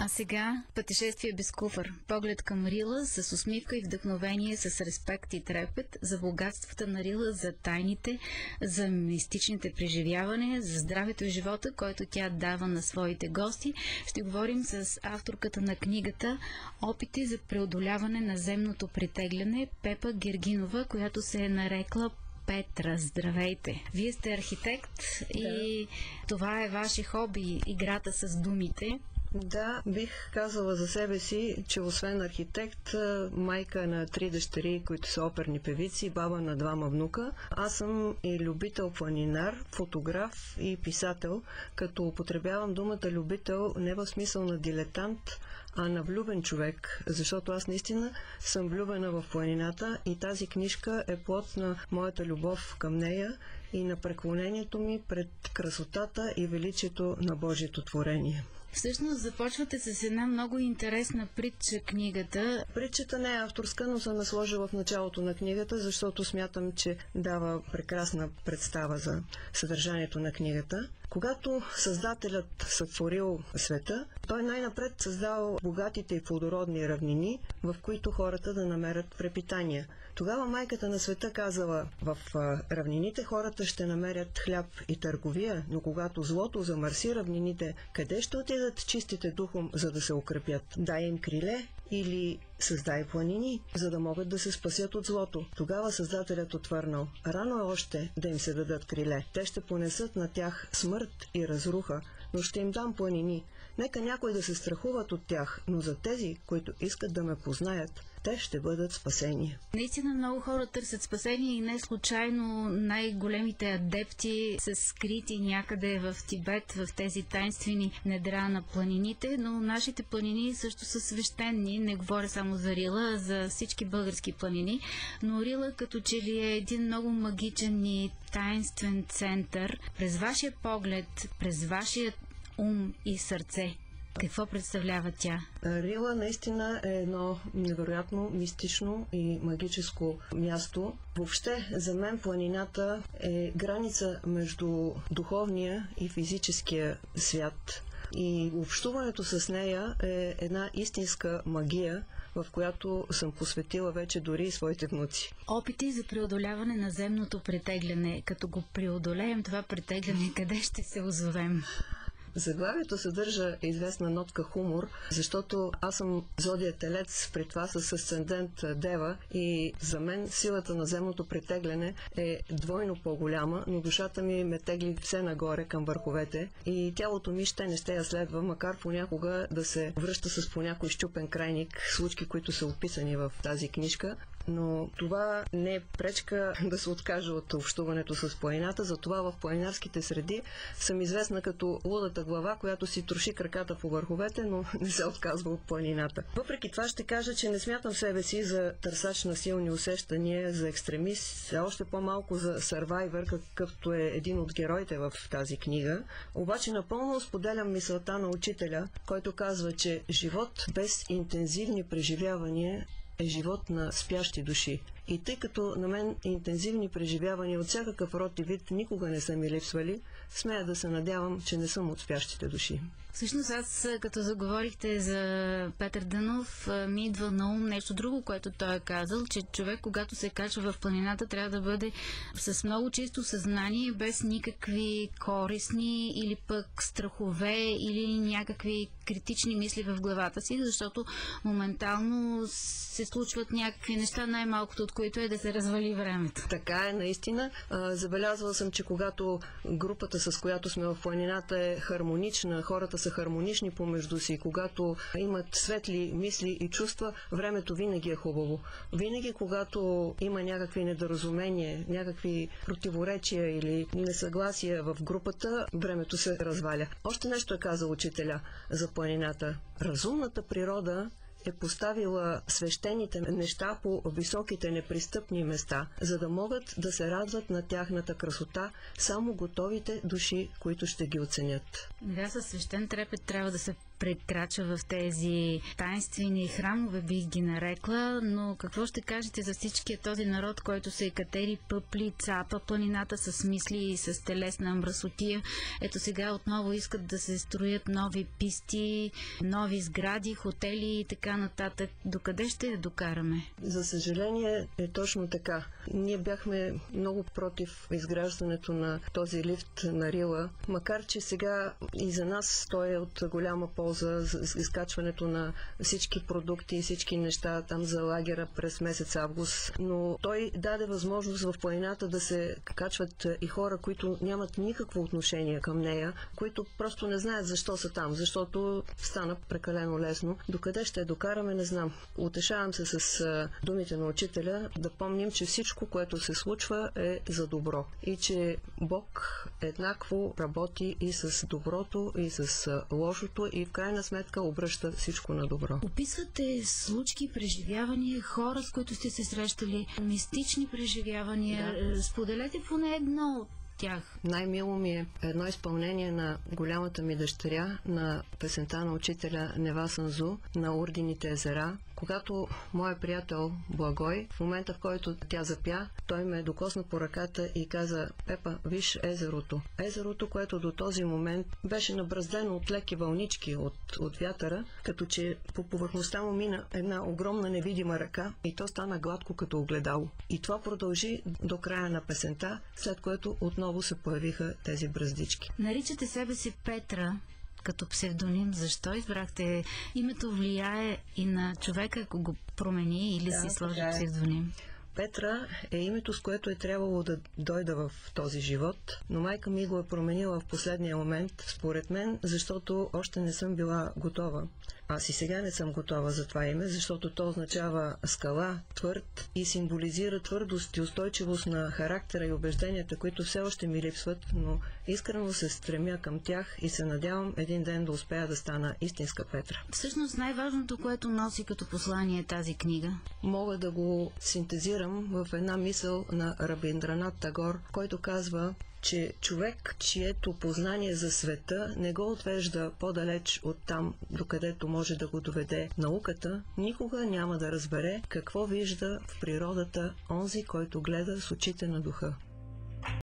А сега пътешествие без куфар. Поглед към Рила с усмивка и вдъхновение, с респект и трепет за богатствата на Рила, за тайните, за мистичните преживявания, за здравето и живота, който тя дава на своите гости. Ще говорим с авторката на книгата "Опити за преодоляване на земното притегляне" Пепа Гергинова, която се е нарекла Петра. Здравейте! Вие сте архитект и това е ваше хоби, играта с думите. Да, бих казала за себе си, че освен архитект, майка на 3 дъщери, които са оперни певици, баба на 2 внука, аз съм и любител планинар, фотограф и писател, като употребявам думата любител не в смисъл на дилетант, а на влюбен човек, защото аз наистина съм влюбена в планината и тази книжка е плод на моята любов към нея и на преклонението ми пред красотата и величието на Божието творение. Всъщност започвате с една много интересна притча книгата. Притчата не е авторска, но съм я сложила в началото на книгата, защото смятам, че дава прекрасна представа за съдържанието на книгата. Когато Създателят сътворил света, той най-напред създал богатите и плодородни равнини, в които хората да намерят препитания. Тогава майката на света казала: в равнините хората ще намерят хляб и търговия, но когато злото замърси равнините, къде ще отидат чистите духом, за да се укрепят? Дай им криле или създай планини, за да могат да се спасят от злото. Тогава Създателят отвърнал: рано е още да им се дадат криле. Те ще понесат на тях смърт и разруха, но ще им дам планини. Нека някой да се страхуват от тях, но за тези, които искат да ме познаят, те ще бъдат спасени. Наистина много хора търсят спасение и не случайно най-големите адепти са скрити някъде в Тибет, в тези тайнствени недра на планините, но нашите планини също са свещени. Не говоря само за Рила, а за всички български планини, но Рила като че ли е един много магичен и таинствен център. През вашия поглед, през вашия ум и сърце, какво представлява тя? Рила наистина е едно невероятно мистично и магическо място. Въобще, за мен планината е граница между духовния и физическия свят. И общуването с нея е една истинска магия, в която съм посветила вече дори и своите внуци. Опити за преодоляване на земното притегляне. Като го преодолеем това притегляне, къде ще се озовем? Заглавието съдържа известна нотка хумор, защото аз съм зодия Телец, при това с асцендент Дева, и за мен силата на земното притегляне е двойно по-голяма, но душата ми ме тегли все нагоре към върховете и тялото ми ще не ще я следва, макар понякога да се връща с по някой щупен крайник, случки, които са описани в тази книжка. Но това не е пречка да се откаже от общуването с планината, затова в планинарските среди съм известна като лудата глава, която си троши краката по върховете, но не се отказва от планината. Въпреки това ще кажа, че не смятам себе си за търсач на силни усещания, за екстремист, а още по-малко за сървайвър, какъвто е един от героите в тази книга. Обаче напълно споделям мисълта на учителя, който казва, че живот без интензивни преживявания е живот на спящи души. И тъй като на мен интензивни преживявания от всякакъв род и вид никога не са ми липсвали, смея да се надявам, че не съм от спящите души. Всъщност аз, като заговорихте за Петър Дънов, ми идва на ум нещо друго, което той е казал, че човек, когато се качва в планината, трябва да бъде с много чисто съзнание, без никакви корисни или пък страхове или някакви критични мисли в главата си, защото моментално се случват някакви неща, най-малкото от които е да се развали времето. Така е, наистина. Забелязвала съм, че когато групата, с която сме в планината, е хармонична, хората са хармонични помежду си, когато имат светли мисли и чувства, времето винаги е хубаво. Винаги, когато има някакви недоразумения, някакви противоречия или несъгласия в групата, времето се разваля. Още нещо е казал учителя за планината. Разумната природа е поставила свещените неща по високите непристъпни места, за да могат да се радват на тяхната красота само готовите души, които ще ги оценят. Да, със свещен трепет трябва да се прекрачва в тези таинствени храмове, бих ги нарекла, но какво ще кажете за всичкия този народ, който се катери, пъпли, цапа планината с мисли и с телесна мръсотия? Ето сега отново искат да се строят нови писти, нови сгради, хотели и така нататък. Докъде ще я докараме? За съжаление е точно така. Ние бяхме много против изграждането на този лифт на Рила, макар че сега и за нас той е от голяма полза за изкачването на всички продукти и всички неща там за лагера през месец август, но той даде възможност в планината да се качват и хора, които нямат никакво отношение към нея, които просто не знаят защо са там, защото стана прекалено лесно. Докъде ще я докараме, не знам. Утешавам се с думите на учителя да помним, че всичко, което се случва, е за добро и че Бог еднакво работи и с доброто, и с лошото и в крайна сметка обръща всичко на добро. Описвате случки, преживявания, хора, с които сте се срещали, мистични преживявания. Да. Споделете поне едно от тях. Най-мило ми е едно изпълнение на голямата ми дъщеря на песента на учителя Нева Санзу на Ургините езера. Когато моят приятел Благой, в момента в който тя запя, той ме докосна по ръката и каза: Пепа, виж езерото. Езерото, което до този момент беше набраздено от леки вълнички от вятъра, като че по повърхността му мина една огромна невидима ръка и то стана гладко като огледало. И това продължи до края на песента, след което отново се появиха тези браздички. Наричате себе си Петра като псевдоним. Защо избрахте? Името влияе и на човека, ако го промени или си сложи псевдоним? Петра е името, с което е трябвало да дойда в този живот, но майка ми го е променила в последния момент, според мен, защото още не съм била готова. Аз и сега не съм готова за това име, защото то означава скала, твърд и символизира твърдост и устойчивост на характера и убежденията, които все още ми липсват, но искрено се стремя към тях и се надявам един ден да успея да стана истинска Петра. Всъщност най-важното, което носи като послание тази книга? Мога да го синтезирам в една мисъл на Рабиндранат Тагор, който казва, че човек, чието познание за света не го отвежда по-далеч от там, докъдето може да го доведе науката, никога няма да разбере какво вижда в природата онзи, който гледа с очите на духа.